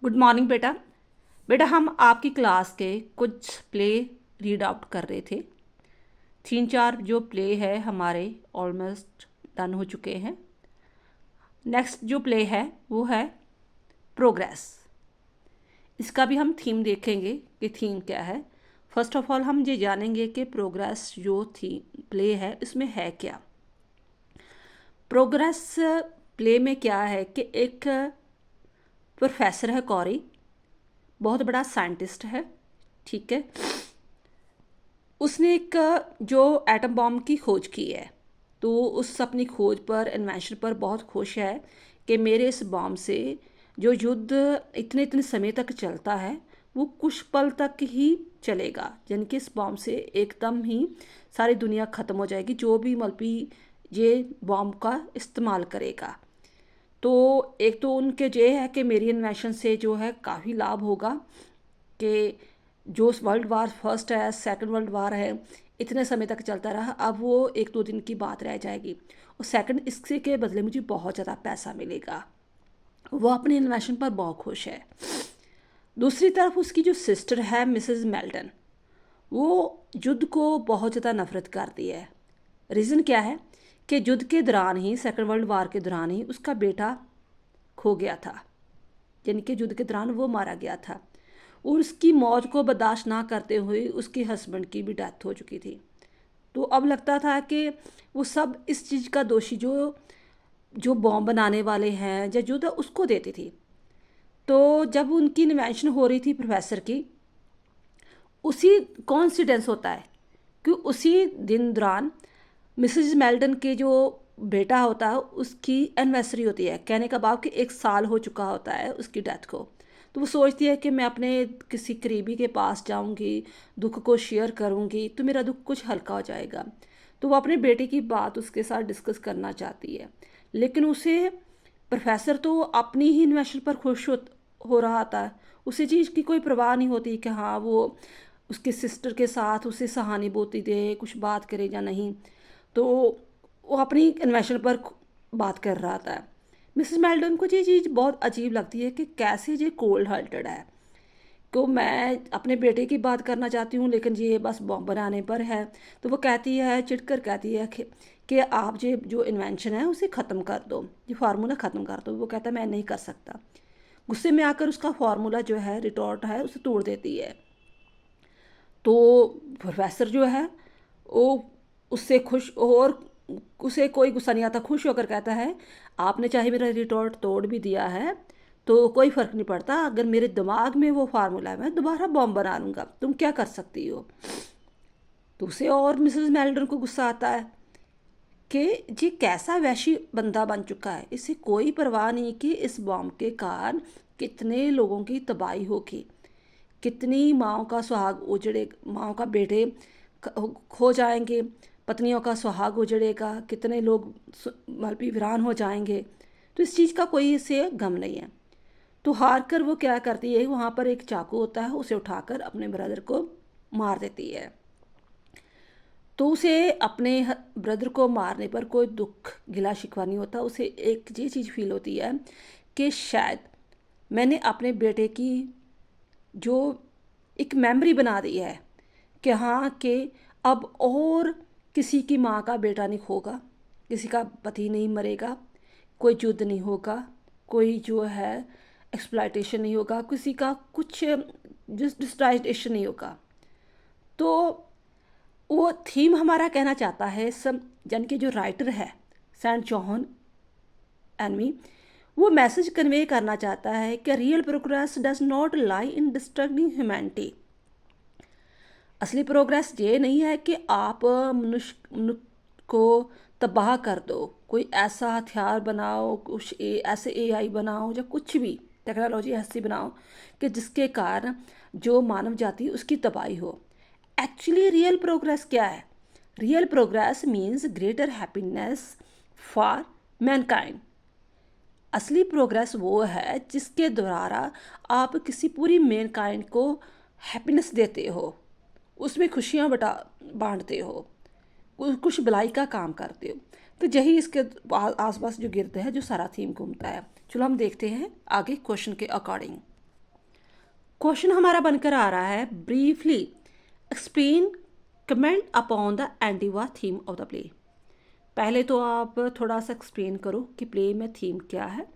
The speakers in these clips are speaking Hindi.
गुड मॉर्निंग बेटा। बेटा हम आपकी क्लास के कुछ प्ले रीड आउट कर रहे थे। 3-4 जो प्ले है हमारे ऑलमोस्ट डन हो चुके हैं। नेक्स्ट जो प्ले है वो है प्रोग्रेस। इसका भी हम थीम देखेंगे कि थीम क्या है। फर्स्ट ऑफ ऑल हम ये जानेंगे कि प्रोग्रेस जो थी प्ले है इसमें है क्या। प्रोग्रेस प्ले में क्या है कि एक प्रोफेसर है कौरी, बहुत बड़ा साइंटिस्ट है, ठीक है। उसने एक जो एटम बॉम्ब की खोज की है, तो उस अपनी खोज पर इन्वेंशन पर बहुत खुश है कि मेरे इस बॉम्ब से जो युद्ध इतने इतने समय तक चलता है वो कुछ पल तक ही चलेगा, यानी कि इस बॉम्ब से एकदम ही सारी दुनिया ख़त्म हो जाएगी जो भी मल्पी ये बॉम्ब का इस्तेमाल करेगा। तो एक तो उनके ये है कि मेरी इन्वेंशन से जो है काफ़ी लाभ होगा कि जो वर्ल्ड वार फर्स्ट है, सेकंड वर्ल्ड वार है, इतने समय तक चलता रहा, अब वो 1-2 दिन की बात रह जाएगी। और सेकंड, इससे के बदले मुझे बहुत ज़्यादा पैसा मिलेगा। वो अपनी इन्वेंशन पर बहुत खुश है। दूसरी तरफ उसकी जो सिस्टर है मिसेस मेल्टन, वो युद्ध को बहुत ज़्यादा नफरत करती है। रीज़न क्या है कि युद्ध के दौरान ही, सेकंड वर्ल्ड वार के दौरान ही उसका बेटा खो गया था, यानी कि युद्ध के दौरान वो मारा गया था और उसकी मौत को बर्दाश्त ना करते हुए उसके हस्बैंड की भी डेथ हो चुकी थी। तो अब लगता था कि वो सब इस चीज़ का दोषी जो जो बॉम्ब बनाने वाले हैं या युद्ध उसको देती थी। तो जब उनकी इन्वेंशन हो रही थी प्रोफेसर की, उसी कॉन्सिडेंस होता है कि उसी दिन दौरान मिसेस मेल्टन के जो बेटा होता है उसकी एनिवर्सरी होती है, कहने का भाव कि 1 साल हो चुका होता है उसकी डेथ को। तो वो सोचती है कि मैं अपने किसी करीबी के पास जाऊंगी, दुख को शेयर करूंगी तो मेरा दुख कुछ हल्का हो जाएगा। तो वो अपने बेटे की बात उसके साथ डिस्कस करना चाहती है, लेकिन उसे प्रोफेसर तो अपनी ही इन्वेंशन पर खुश हो रहा था। उसे चीज़ की कोई परवाह नहीं होती कि हाँ वो उसके सिस्टर के साथ उसे सहानुभूति दे, कुछ बात करे या नहीं। तो वो अपनी इन्वेंशन पर बात कर रहा था। मिसेस मेल्टन को ये चीज़ बहुत अजीब लगती है कि कैसे ये कोल्ड हार्टेड है, तो मैं अपने बेटे की बात करना चाहती हूँ लेकिन ये बस बॉम्ब बनाने पर है। तो वो कहती है, चिढ़कर कहती है कि आप ये जो इन्वेंशन है उसे ख़त्म कर दो, ये फार्मूला ख़त्म कर दो। वो कहता है मैं नहीं कर सकता। गुस्से में आकर उसका फार्मूला जो है, रिटॉर्ट है, उसे तोड़ देती है। तो प्रोफेसर जो है वो उससे खुश, और उसे कोई गुस्सा नहीं आता, खुश होकर कहता है आपने चाहे मेरा रिटॉर्ट तोड़ भी दिया है तो कोई फ़र्क नहीं पड़ता, अगर मेरे दिमाग में वो फार्मूला है मैं दोबारा बॉम्ब बना लूँगा, तुम क्या कर सकती हो। तो उसे और मिसेस मेल्टन को गुस्सा आता है कि ये कैसा वैशी बंदा बन चुका है, इसे कोई परवाह नहीं कि इस बॉम्ब के कारण कितने लोगों की तबाही होगी, कितनी माँओं का सुहाग उजड़े, माँओं का बेटे खो जाएंगे, पत्नियों का सुहाग उजड़ेगा, कितने लोग मलबी वीरान हो जाएंगे। तो इस चीज़ का कोई इसे गम नहीं है। तो हार कर वो क्या करती है, वहाँ पर एक चाकू होता है, उसे उठाकर अपने ब्रदर को मार देती है। तो उसे अपने ब्रदर को मारने पर कोई दुख गिला शिकवा नहीं होता। उसे एक ये चीज़ फील होती है कि शायद मैंने अपने बेटे की जो एक मेमोरी बना दी है कि हाँ कि अब और किसी की माँ का बेटा नहीं खोगा, किसी का पति नहीं मरेगा, कोई युद्ध नहीं होगा, कोई जो है एक्सप्लॉयटेशन नहीं होगा, किसी का कुछ डिस्ट्राइटेशन नहीं होगा। तो वो थीम हमारा कहना चाहता है सब, यानी कि जो राइटर है सेंट जॉन एनमी, वो मैसेज कन्वे करना चाहता है कि real progress does not lie in distracting humanity. असली प्रोग्रेस ये नहीं है कि आप मनुष्य को तबाह कर दो, कोई ऐसा हथियार बनाओ, कुछ ऐसे एआई बनाओ या कुछ भी टेक्नोलॉजी ऐसी बनाओ कि जिसके कारण जो मानव जाति उसकी तबाही हो। एक्चुअली रियल प्रोग्रेस क्या है? Real progress means greater happiness for Mankind. असली प्रोग्रेस वो है जिसके द्वारा आप किसी पूरी मैनकाइंड को हैप्पीनेस देते हो, उसमें खुशियाँ बटा बांटते हो, कुछ भलाई का काम करते हो। तो यही इसके आसपास जो गिरता है, जो सारा थीम घूमता है। चलो हम देखते हैं आगे क्वेश्चन के अकॉर्डिंग। क्वेश्चन हमारा बनकर आ रहा है, briefly explain comment upon the anti war theme of the play. पहले तो आप थोड़ा सा एक्सप्लेन करो कि प्ले में थीम क्या है,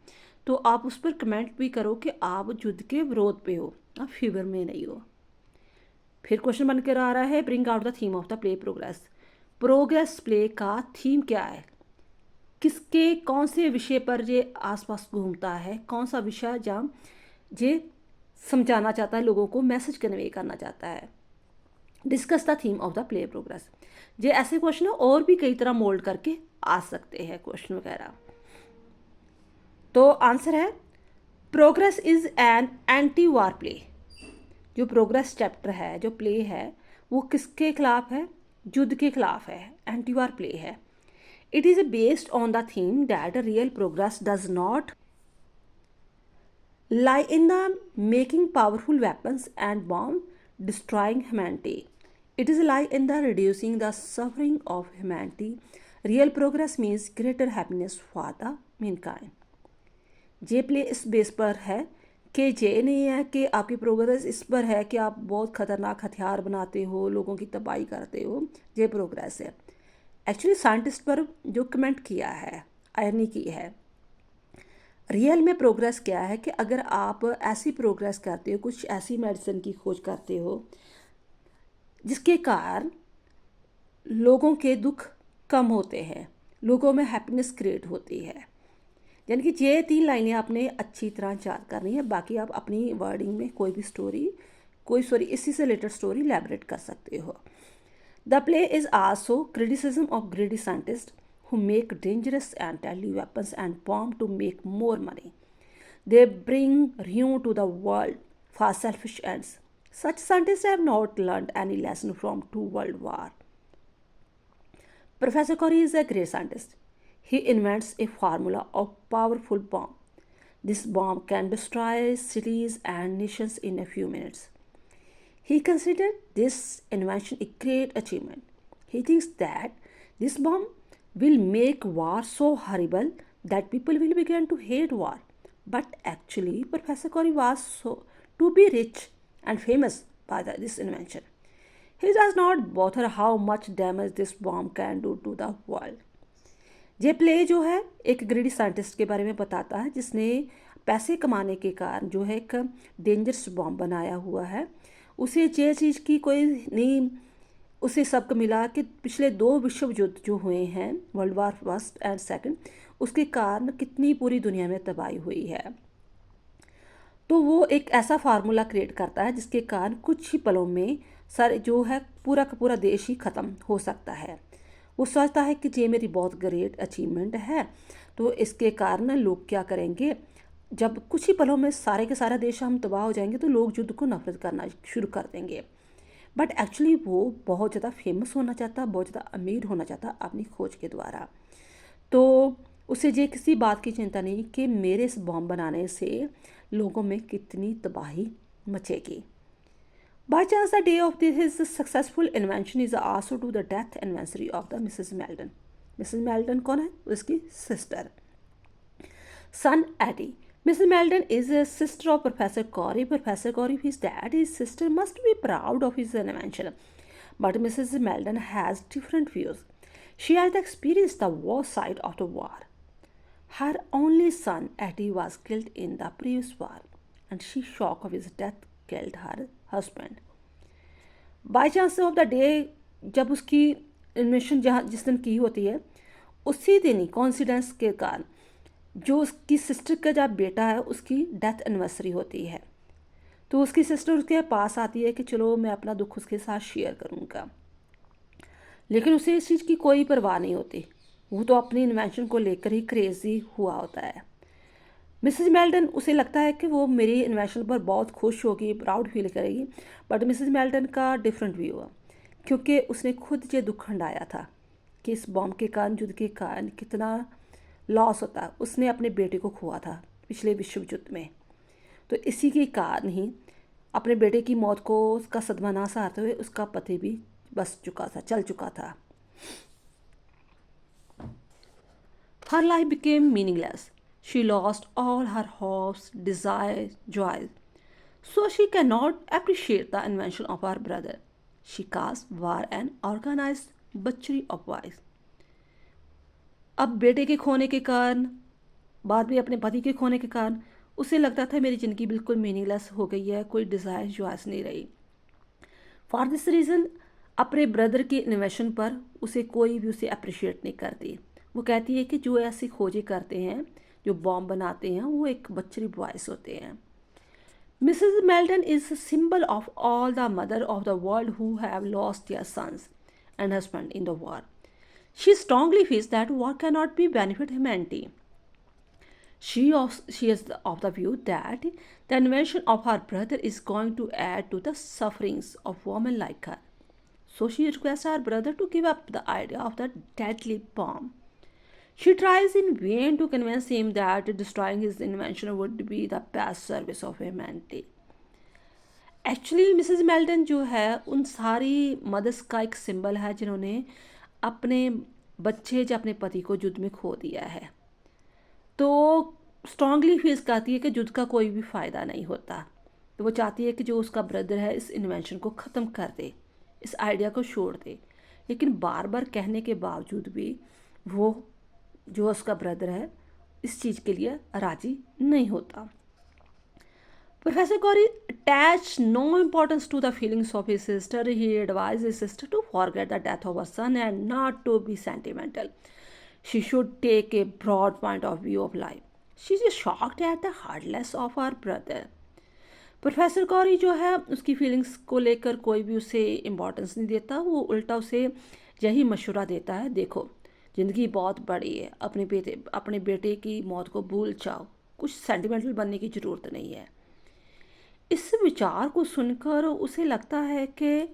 तो आप उस पर कमेंट भी करो कि आप युद्ध के विरोध पे हो, आप फेवर में नहीं हो। फिर क्वेश्चन बनकर आ रहा है, bring out the theme of the play progress. Progress play का थीम क्या है, किसके कौन से विषय पर ये आसपास घूमता है, कौन सा विषय जहाँ ये समझाना चाहता है, लोगों को मैसेज कन्वे करना चाहता है। Discuss the theme of the play progress. ये ऐसे क्वेश्चन और भी कई तरह मोल्ड करके आ सकते हैं क्वेश्चन वगैरह। तो आंसर है, progress is an anti war play. जो प्रोग्रेस चैप्टर है, जो प्ले है, वो किसके खिलाफ है, युद्ध के खिलाफ है, एंटी वार प्ले है। It is based on the theme that real progress does not lie in the making powerful weapons and bomb destroying humanity. It is lie in the reducing the suffering of humanity. Real progress means greater happiness for the mankind. ये प्ले इस बेस पर है कि ये नहीं है कि आपकी प्रोग्रेस इस पर है कि आप बहुत ख़तरनाक हथियार बनाते हो, लोगों की तबाही करते हो, ये प्रोग्रेस है। एक्चुअली साइंटिस्ट पर जो कमेंट किया है, आयरनी की है, रियल में प्रोग्रेस क्या है कि अगर आप ऐसी प्रोग्रेस करते हो, कुछ ऐसी मेडिसिन की खोज करते हो जिसके कारण लोगों के दुख कम होते हैं, लोगों में हैप्पीनेस क्रिएट होती है। यानी कि ये 3 लाइनें आपने अच्छी तरह याद करनी है। बाकी आप अपनी वर्डिंग में कोई भी स्टोरी, इसी से रिलेटेड स्टोरी इलैबोरेट कर सकते हो। The play is also criticism of ग्रेडी scientist who make dangerous and deadly weapons and bomb to make more money. They bring ruin to the world for selfish ends. Such scientists have not learned any lesson from two world war. Professor Corey is a great scientist. He invents a formula of powerful bomb. This bomb can destroy cities and nations in a few minutes. He considered this invention a great achievement. He thinks that this bomb will make war so horrible that people will begin to hate war. But actually, Professor Corey was to be rich and famous by this invention. He does not bother how much damage this bomb can do to the world. ये प्ले जो है एक ग्रेडी साइंटिस्ट के बारे में बताता है जिसने पैसे कमाने के कारण जो है एक डेंजरस बॉम्ब बनाया हुआ है। उसे ये चीज़ की कोई नहीं, उसे सबक मिला कि पिछले 2 विश्व युद्ध जो हुए हैं, world war first and second, उसके कारण कितनी पूरी दुनिया में तबाही हुई है। तो वो एक ऐसा फार्मूला क्रिएट करता है जिसके कारण कुछ ही पलों में सारे जो है पूरा का पूरा देश ही ख़त्म हो सकता है। वो सोचता है कि ये मेरी बहुत ग्रेट अचीवमेंट है, तो इसके कारण लोग क्या करेंगे, जब कुछ ही पलों में सारे के सारा देश हम तबाह हो जाएंगे तो लोग युद्ध को नफरत करना शुरू कर देंगे। बट एक्चुअली वो बहुत ज़्यादा फेमस होना चाहता, बहुत ज़्यादा अमीर होना चाहता अपनी खोज के द्वारा। तो उसे ये किसी बात की चिंता नहीं कि मेरे इस बॉम्ब बनाने से लोगों में कितनी तबाही मचेगी। By chance the day of his successful invention is also to the death anniversary of the Mrs Melton. Mrs Melton कौन है, उसकी सिस्टर। सन AD. Mrs. Meldon is a sister of Professor Corey. Professor Corey feels that his sister must be proud of his invention. But Mrs. Meldon has different views. She has experienced the worst side of the war. Her only son, Eddie, was killed in the previous war, and she, shock of his death, killed her husband. By chance of the day, जब उसकी इन्वेंशन जिस दिन की होती है, उसी दिन ही कॉन्सिडेंस के कारण जो उसकी सिस्टर का जब बेटा है उसकी डेथ एनिवर्सरी होती है, तो उसकी सिस्टर उसके पास आती है कि चलो मैं अपना दुख उसके साथ शेयर करूँगा, लेकिन उसे इस चीज़ की कोई परवाह नहीं होती। वो तो अपनी इन्वेंशन को लेकर ही क्रेजी हुआ होता है। मिसेस मेल्टन, उसे लगता है कि वो मेरी इन्वेंशन पर बहुत खुश होगी, प्राउड फील करेगी। बट मिसेस मेल्टन का डिफरेंट व्यू है, क्योंकि उसने खुद ये दुख हंडाया था कि इस बॉम्ब के कारण, युद्ध के कारण कितना लॉस होता। उसने अपने बेटे को खोआ था पिछले विश्व युद्ध में, तो इसी के कारण ही अपने बेटे की मौत को उसका सदमा ना सहारते हुए उसका पति भी बस चुका था, चल चुका था। Her life became meaningless. She lost all her hopes, desires, joys. So she cannot appreciate the invention of her brother. She calls war an organized butchery of wives. अब बेटे के खोने के कारण, बाद में अपने पति के खोने के कारण उसे लगता था मेरी ज़िंदगी बिल्कुल मीनिंगलेस हो गई है, कोई डिज़ायर चॉइस नहीं रही। फॉर दिस रीज़न अपने ब्रदर के इन्वेंशन पर उसे कोई भी उसे अप्रिशिएट नहीं करती। वो कहती है कि जो ऐसी खोजें करते हैं, जो बॉम्ब बनाते हैं, वो एक बच्चरी बॉयज़ होते हैं। Mrs. Melton is a symbol of all the mothers of the world who have lost their sons and husbands in the war. She strongly feels that war cannot be benefit humanity. She is of the view that the invention of her brother is going to add to the sufferings of women like her. So she requests her brother to give up the idea of the deadly bomb. She tries in vain to convince him that destroying his invention would be the best service of humanity. Actually Mrs Melton जो है उन सारी मदर्स का एक सिंबल है जिन्होंने अपने बच्चे या अपने पति को युद्ध में खो दिया है। तो स्ट्रांगली फील करती है कि युद्ध का कोई भी फ़ायदा नहीं होता। तो वो चाहती है कि जो उसका ब्रदर है इस इन्वेंशन को ख़त्म कर दे, इस आइडिया को छोड़ दे। लेकिन बार बार कहने के बावजूद भी वो जो उसका ब्रदर है इस चीज़ के लिए राजी नहीं होता। Professor Corey attached no importance to the feelings of his sister. He advised his sister to forget the death of her son and not to be sentimental. She should take a broad point of view of life. She is shocked at the heartlessness of her brother. Professor Carry जो है उसकी फीलिंग्स को लेकर कोई भी उसे इम्पोर्टेंस नहीं देता। वो उल्टा उसे यही मशवरा देता है, देखो ज़िंदगी बहुत बड़ी है, अपने बेटे की मौत को भूल जाओ, कुछ सेंटिमेंटल बनने की ज़रूरत नहीं है। इस विचार को सुनकर उसे लगता है कि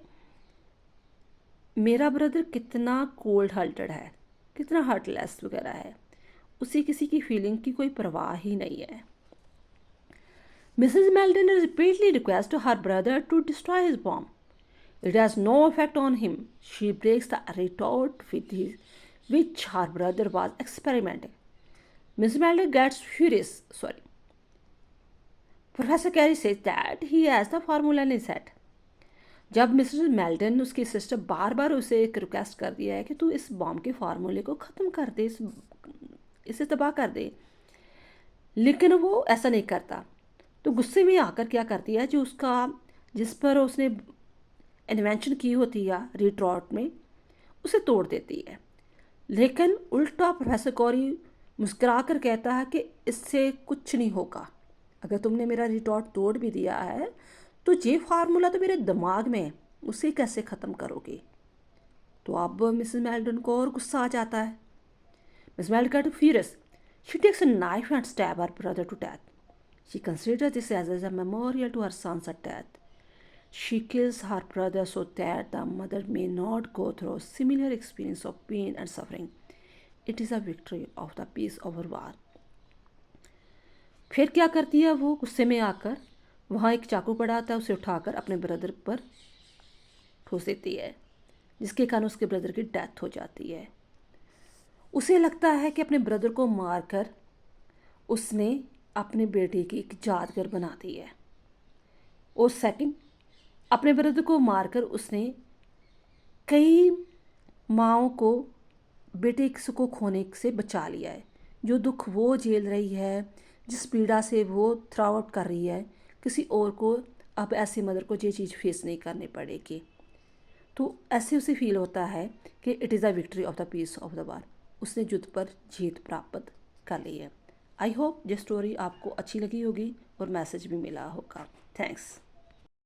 मेरा ब्रदर कितना कोल्ड हार्टेड है, कितना हार्टलेस वगैरह है, उसे किसी की फीलिंग की कोई परवाह ही नहीं है। Mrs. Melton repeatedly requests her brother to destroy his bomb. It has no effect on him. She breaks the retort with which her brother was experimenting. Mrs. Melton gets furious. Professor Carey says that he has the formula in his head. जब मिसेस मेल्टन उसकी सिस्टर बार बार उसे एक रिक्वेस्ट कर दिया है कि तू इस बॉम्ब के फार्मूले को ख़त्म कर दे, इसे तबाह कर दे, लेकिन वो ऐसा नहीं करता। तो गुस्से में आकर क्या करती है, जो उसका जिस पर उसने इन्वेंशन की होती है रिट्रॉट में, उसे तोड़ देती है। लेकिन उल्टा प्रोफेसर कॉरी मुस्कुरा कर कहता है कि इससे कुछ नहीं होगा, अगर तुमने मेरा रिटॉर्ट तोड़ भी दिया है तो ये फार्मूला तो मेरे दिमाग में है, उसे कैसे ख़त्म करोगे। तो अब मिसेस मेल्टन को और गुस्सा आ जाता है। Miss Melton get furious. She takes a knife and stab her brother to death. She considers this as a memorial to her son's death. She kills her brother so that the mother may not go through similar experience of pain and suffering. It is a victory of the peace over war. फिर क्या करती है वो गुस्से में आकर, वहाँ एक चाकू पड़ा था, उसे उठाकर अपने ब्रदर पर ठोस देती है, जिसके कारण उसके ब्रदर की डेथ हो जाती है। उसे लगता है कि अपने ब्रदर को मारकर उसने अपने बेटे की एक यादगार बना दी है। और सेकंड, अपने ब्रदर को मारकर उसने कई माँओं को बेटे को खोने से बचा लिया है। जो दुख वो झेल रही है, जिस पीड़ा से वो थ्रो आउट कर रही है, किसी और को अब ऐसी मदर को ये चीज़ फेस नहीं करनी पड़ेगी। तो ऐसे उसे फील होता है कि it is a victory of the peace of the war, उसने युद्ध पर जीत प्राप्त कर ली है। आई होप ये स्टोरी आपको अच्छी लगी होगी और मैसेज भी मिला होगा। थैंक्स।